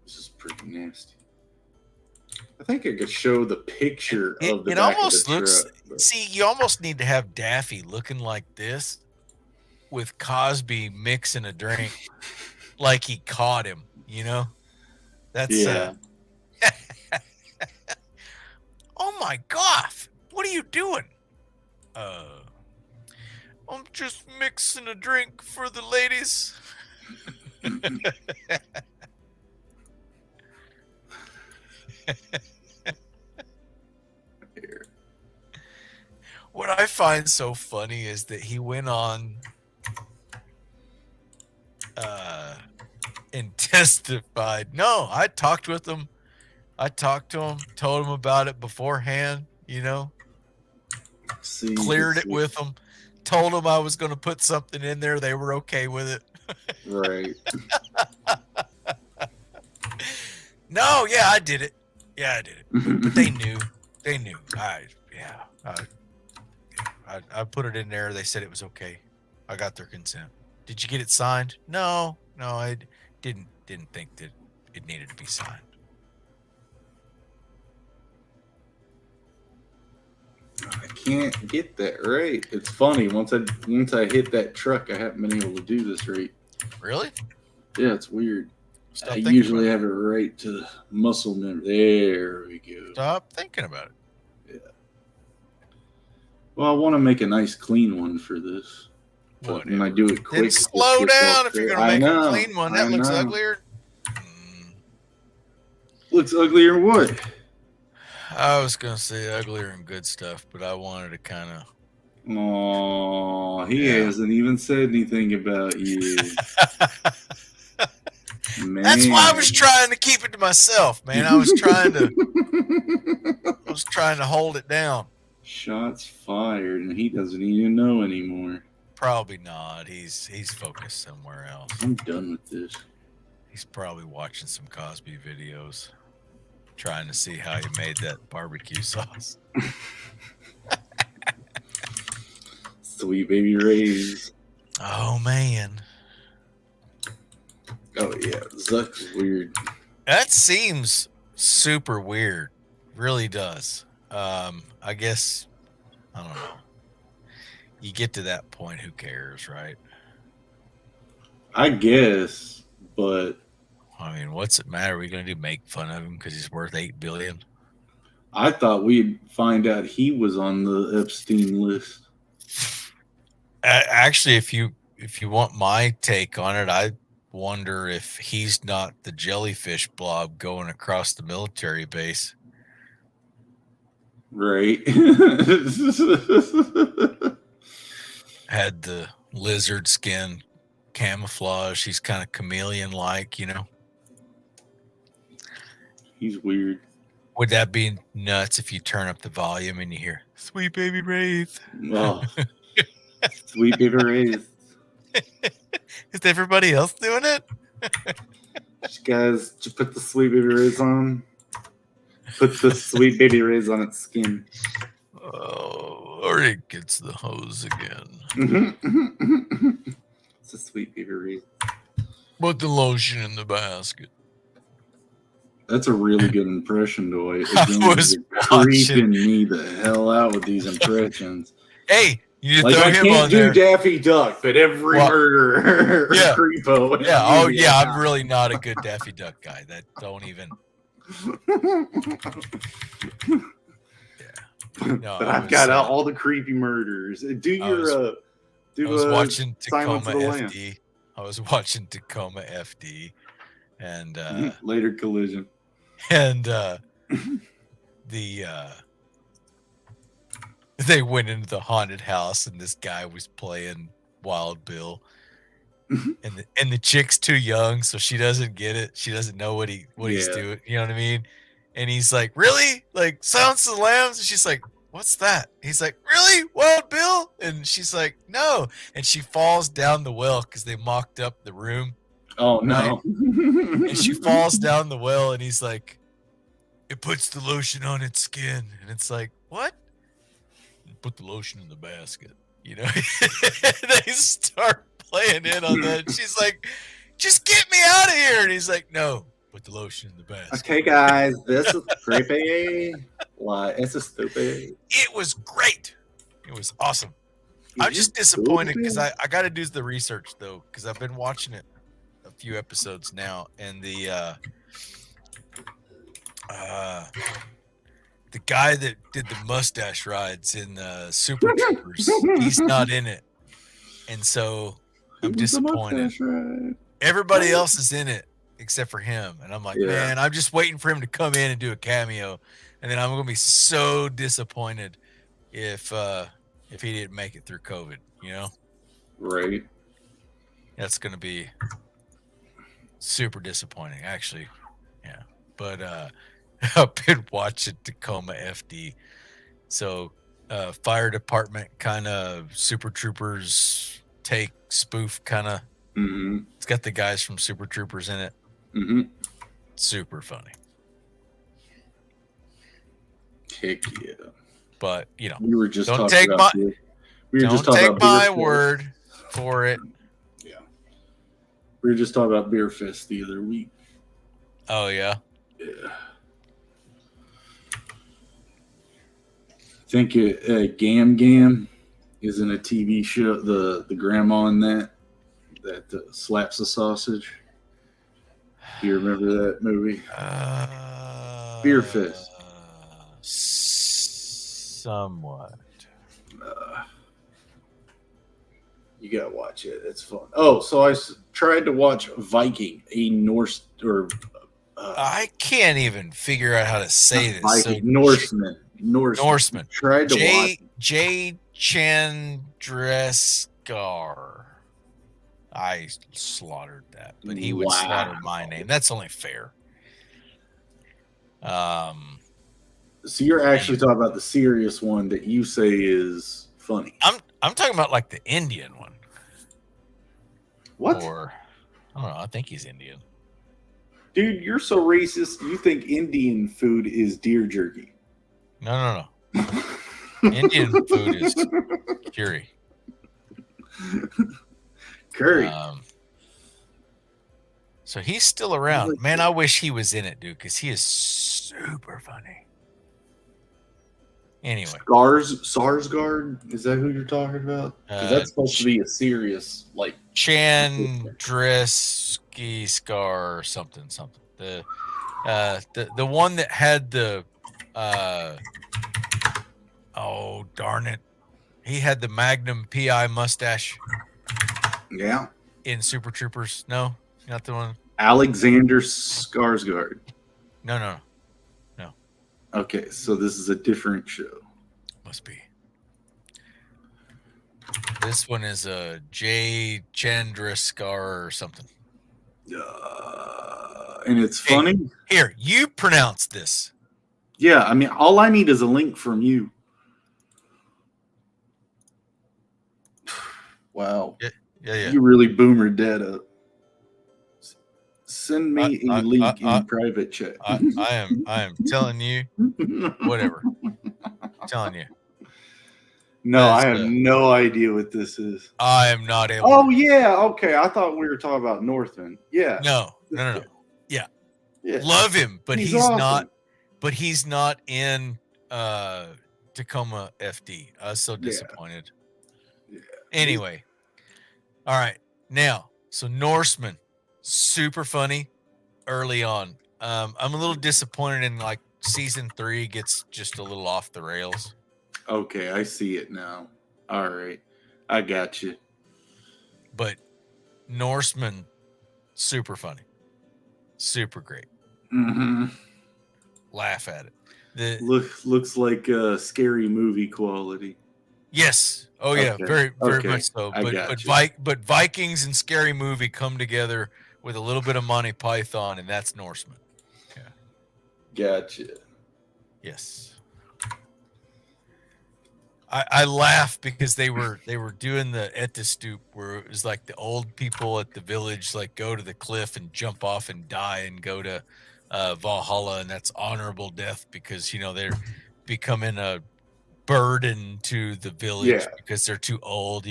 This is pretty nasty. I think I could show the picture of the it back almost of the looks. truck. But. See, you almost need to have Daffy looking like this, with Cosby mixing a drink, like he caught him. You know, that's Yeah. Oh my God! What are you doing? I'm just mixing a drink for the ladies. What I find so funny is that he went on and testified. No, I talked with him. I talked to him, told him about it beforehand, you know, cleared it with them, told them I was going to put something in there. They were okay with it. Right. No, yeah, I did it. Yeah, I did it. But they knew. They knew. I put it in there. They said it was okay. I got their consent. Did you get it signed? No, I didn't think that it needed to be signed. I can't get that right. It's funny. Once I hit that truck, I haven't been able to do this right. Really? Yeah, it's weird. I usually have it right to the muscle memory. There we go. Stop thinking about it. Yeah. Well, I want to make a nice clean one for this. But when I do it quick, then slow down if you're going to make a clean one. That looks uglier. Looks uglier what? I was going to say uglier and good stuff, but I wanted to kind of... Oh, he hasn't even said anything about you. Man. That's why I was trying to keep it to myself, man. I was trying to hold it down. Shots fired, and he doesn't even know anymore. Probably not. He's focused somewhere else. I'm done with this. He's probably watching some Cosby videos, trying to see how he made that barbecue sauce. Sweet baby Ray's. Oh man. Oh yeah, Zuck's weird. That seems super weird. Really does. I guess I don't know. You get to that point, who cares, right? I guess, but I mean, what's it matter? Are we going to make fun of him because he's worth $8 billion? I thought we'd find out he was on the Epstein list. Actually, if you want my take on it, I wonder if he's not the jellyfish blob going across the military base. Right. Had the lizard skin camouflage. He's kind of chameleon-like, you know. He's weird. Would that be nuts if you turn up the volume and you hear "Sweet Baby Wraith"? Oh, Sweet Baby Wraith. Is everybody else doing it? Guys, just put the Sweet Baby Wraith on. Put the Sweet Baby Wraith on its skin. Oh, or it gets the hose again. It's a Sweet Baby Wraith. Put the lotion in the basket. That's a really good impression, Dwight. I was creeping me the hell out with these impressions. Hey, you like throw I him can't on do there. Daffy Duck, but every murderer, Yeah. creepo. Yeah. Oh, yeah. I'm really not a good Daffy Duck guy. That don't even. Yeah. No, but I've got all the creepy murders. I was watching Silence Tacoma of the Lambs. FD. I was watching Tacoma FD, and Later Collision. And they went into the haunted house, and this guy was playing Wild Bill, and the chick's too young, so she doesn't get it. She doesn't know what he's doing. You know what I mean? And he's like, "Really? Like Silence of the Lambs?" And she's like, "What's that?" He's like, "Really, Wild Bill?" And she's like, "No." And she falls down the well because they mocked up the room. Oh no! Right? And she falls down the well, and he's like, "It puts the lotion on its skin." And it's like, what? Put the lotion in the basket. You know, they start playing in on that. She's like, "Just get me out of here." And he's like, "No, put the lotion in the basket. Okay, guys, this is creepy. Why? This is stupid. It was great. It was awesome. Is I'm just it disappointed because stupid? I got to do the research though, because I've been watching it a few episodes now, and the guy that did the mustache rides in Super Troopers, he's not in it, and so I'm disappointed. Everybody else is in it except for him, and I'm like, man, I'm just waiting for him to come in and do a cameo, and then I'm gonna be so disappointed if he didn't make it through COVID, you know? Right. That's gonna be super disappointing, actually. Yeah, but I've been watching Tacoma FD, so fire department kind of Super Troopers take spoof kind of. Mm-hmm. It's got the guys from Super Troopers in it. Mm-hmm. Super funny. Heck yeah. But you know, we were just don't talking take about my beer. We were just don't talking take about my beer word for it. Yeah. We were just talking about Beer Fest the other week. Oh yeah. Yeah. I think Gam Gam is in a TV show. The grandma in that slaps a sausage. Do you remember that movie? Beer Fest. Somewhat. You gotta watch it. It's fun. Oh, so I tried to watch Viking, a Norse or I can't even figure out how to say this. Viking, So, Norseman. Tried to watch. J. Chandreskar. I slaughtered that, but he would slaughter my name. That's only fair. So you're actually talking about the serious one that you say is funny. I'm talking about like the Indian one. What? Or I don't know. I think he's Indian. Dude, you're so racist. You think Indian food is deer jerky? No. Indian food is curry. Curry. So he's still around. Man, I wish he was in it, dude, because he is super funny. Anyway. Sarsgaard? Is that who you're talking about? Because that's supposed to be a serious, like... Chandreski Scar or something. The one that had the... oh, darn it. He had the Magnum PI mustache. Yeah. In Super Troopers. No? Not the one? Alexander Skarsgård. No. Okay, so this is a different show. Must be. This one is a J. Chandraskar or something. And it's funny. Here, you pronounce this. Yeah, I mean, all I need is a link from you. Wow. Yeah. You really boomered that up. Send me a link in private chat. I am telling you, whatever. I'm telling you. No, I have no idea what this is. I am not able. Oh yeah, okay. I thought we were talking about Northman. Yeah. No. Yeah. Love him, but he's awesome. not. But he's not in Tacoma FD. I was so disappointed. Yeah. Anyway, all right. Now, so Norseman, super funny early on. I'm a little disappointed in like season 3 gets just a little off the rails. Okay, I see it now. All right, I got you. But Norseman, super funny, super great. Mm-hmm. Laugh at it. Looks like scary movie quality. Yes. Oh yeah, okay. very much so. But Vikings and Scary Movie come together with a little bit of Monty Python, and that's Norseman. Yeah. Gotcha. Yes. I laugh because they were doing the Etastoop where it was like the old people at the village like go to the cliff and jump off and die and go to Valhalla, and that's honorable death because they're becoming a burden to the village because they're too old,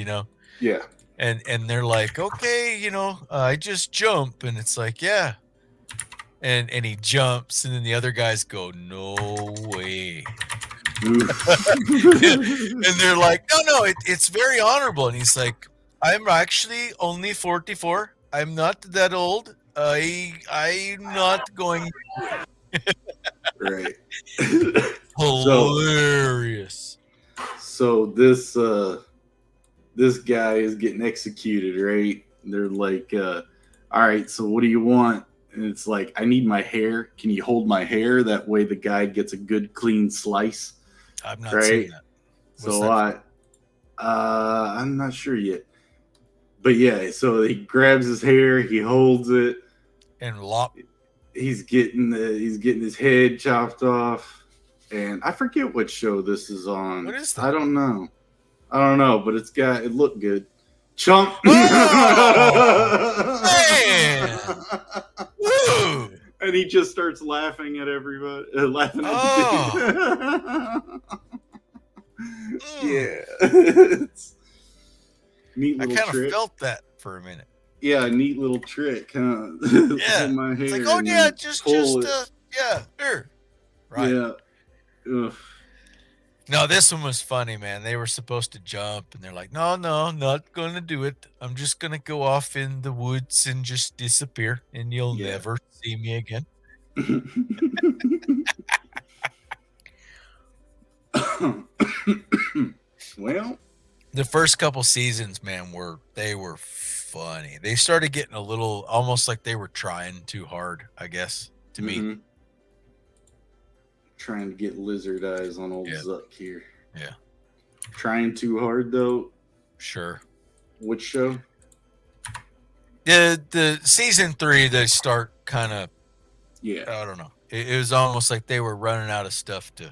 Yeah. And they're like, okay, I just jump, and it's like, yeah, and he jumps, and then the other guys go, "No way." And they're like, no, it's very honorable. And he's like, I'm actually only 44. I'm not that old. I'm not going. Right. Hilarious. So this guy is getting executed, right? And they're like, all right, so what do you want? And it's like, I need my hair. Can you hold my hair? That way the guy gets a good clean slice. I've not seen that. I'm not sure yet. But yeah, so he grabs his hair, he holds it, and lop. He's getting his head chopped off. And I forget what show this is on. What is that? I don't know, but it looked good. Chump. Oh, man. Woo. And he just starts laughing at everybody. Laughing at yeah. Neat little I kind trick. of felt that for a minute. Yeah, neat little trick, huh? Yeah. My hair, it's like, oh yeah, just yeah, sure. Right. Yeah. Ugh. No, this one was funny, man. They were supposed to jump, and they're like, no, not going to do it. I'm just going to go off in the woods and just disappear, and you'll never see me again. Well, the first couple seasons, man, were funny. They started getting a little, almost like they were trying too hard, I guess, to me. Trying to get lizard eyes on old Zuck here. Yeah. Trying too hard, though. Sure. Which show? The season 3, they start kind of, I don't know. It was almost like they were running out of stuff to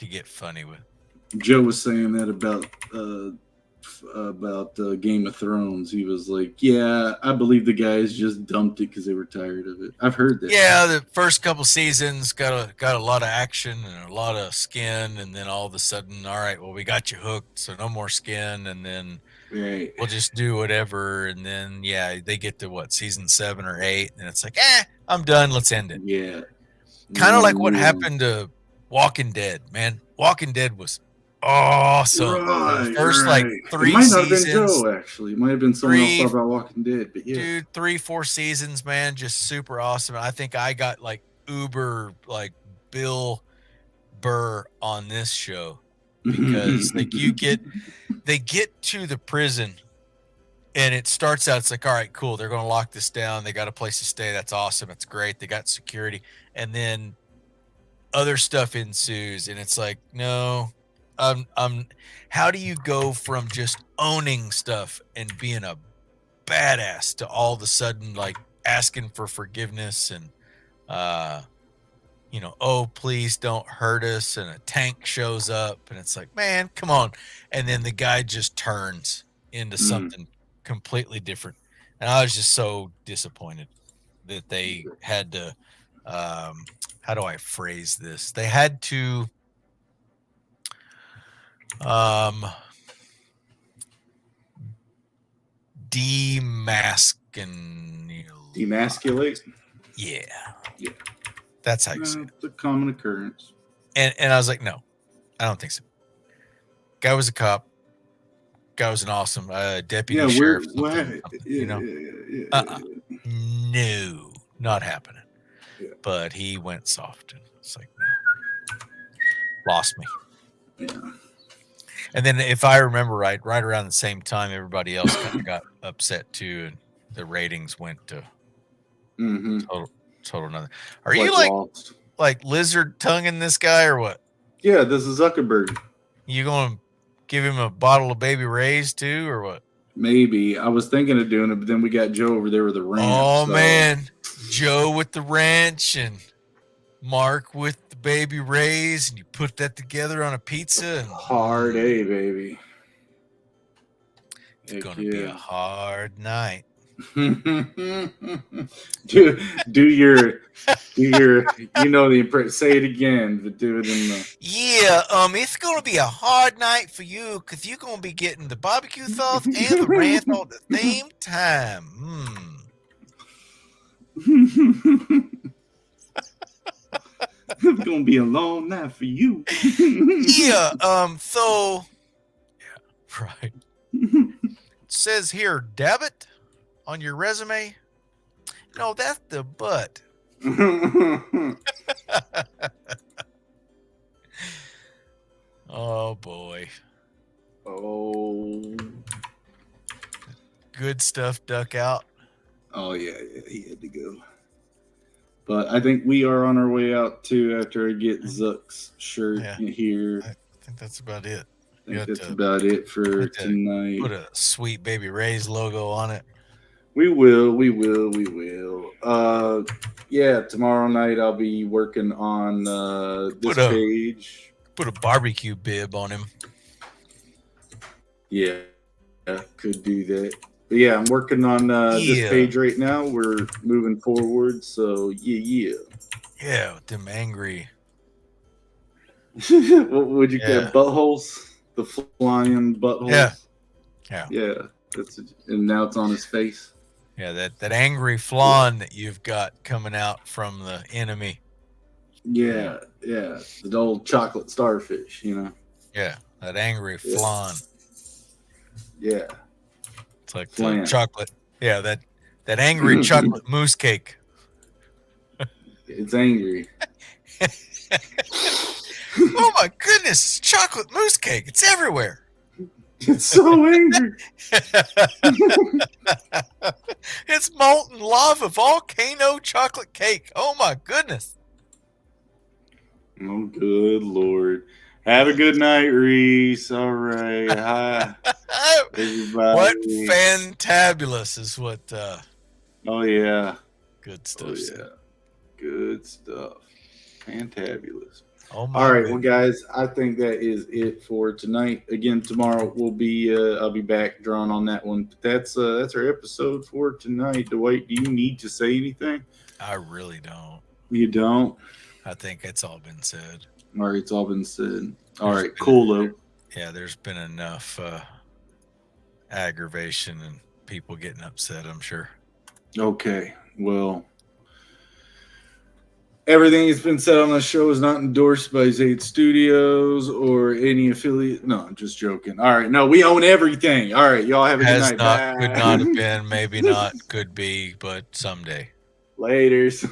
get funny with. Joe was saying that about Game of Thrones. He was like, yeah, I believe the guys just dumped it because they were tired of it. I've heard that. Yeah, the first couple seasons got a lot of action and a lot of skin, and then all of a sudden, all right, well, we got you hooked, so no more skin, and then we'll just do whatever, and then they get to season 7 or 8, and it's like, I'm done, let's end it. Yeah. Kind of like what happened to Walking Dead, man. Walking Dead was awesome. Right, first 3 seasons. It might not have been Joe, actually. It might have been someone else talking about Walking Dead, but yeah. Dude, 3-4 seasons, man, just super awesome. I think I got uber Bill Burr on this show because they get to the prison and it starts out, it's like, all right, cool, they're going to lock this down. They got a place to stay. That's awesome. It's great. They got security. And then other stuff ensues and it's like, no, how do you go from just owning stuff and being a badass to all of a sudden asking for forgiveness and oh, please don't hurt us, and a tank shows up and it's like, man, come on. And then the guy just turns into something completely different. And I was just so disappointed that they had to how do I phrase this? They had to demasculate. Yeah. That's how you say it. It's a common occurrence. And I was like, no, I don't think so. Guy was a cop. Guy was an awesome deputy sheriff. No, not happening. Yeah. But he went soft, and it's like, no, lost me. Yeah. And then, if I remember right around the same time, everybody else kind of got upset too, and the ratings went to total nothing. Are you like lizard tonguing this guy or what? Yeah, this is Zuckerberg. You going to give him a bottle of Baby Ray's too, or what? Maybe. I was thinking of doing it, but then we got Joe over there with the ranch. Oh, man. Joe with the ranch and Mark with the Baby Ray's, and you put that togetder on a pizza. And hard A, baby. It's going to be a hard night. do your the impression. Say it again, but do it in the. Yeah, it's gonna be a hard night for you because you're gonna be getting the barbecue sauce and the ranch all at the same time. It's gonna be a long night for you. Yeah. So. Yeah. Right. It says here, debit on your resume. No, that's the butt. Oh boy. Oh. Good stuff, duck out. Oh yeah, he had to go. But I think we are on our way out too after I get Zuck's shirt here. I think that's about it. I think that's about it for tonight. Put a Sweet Baby Ray's logo on it. We will. Yeah, tomorrow night I'll be working on this page. Put a barbecue bib on him. Yeah, could do that. But yeah, I'm working on this page right now. We're moving forward, so yeah. Yeah, with them angry. What would you get? Buttholes? The flying buttholes? Yeah. And now it's on his face. Yeah, that angry flawn that you've got coming out from the enemy. Yeah. The old chocolate starfish, you know? Yeah, that angry flawn. Yeah. It's like the chocolate. Yeah, that angry chocolate mousse cake. It's angry. Oh my goodness, chocolate mousse cake. It's everywhere. It's so angry. It's molten lava volcano chocolate cake. Oh my goodness. Oh, good Lord. Have a good night, Reese. All right. Hi, everybody. What fantabulous is what. Oh, yeah. Good stuff. Oh, yeah. Good stuff. Fantabulous. Oh my All right, goodness. well, guys, I think that is it for tonight. Again, tomorrow we'll be I'll be back drawing on that one. But that's our episode for tonight. Dwight, do you need to say anything? I really don't. You don't? I think it's all been said. All right, it's all been said. All right, cool though. Yeah, there's been enough aggravation and people getting upset, I'm sure. Okay, well, everything that's been said on the show is not endorsed by Zade Studios or any affiliate. No, I'm just joking. All right, no, we own everything. All right, y'all have a good night. Could not have been, maybe not, could be, but someday. Laters.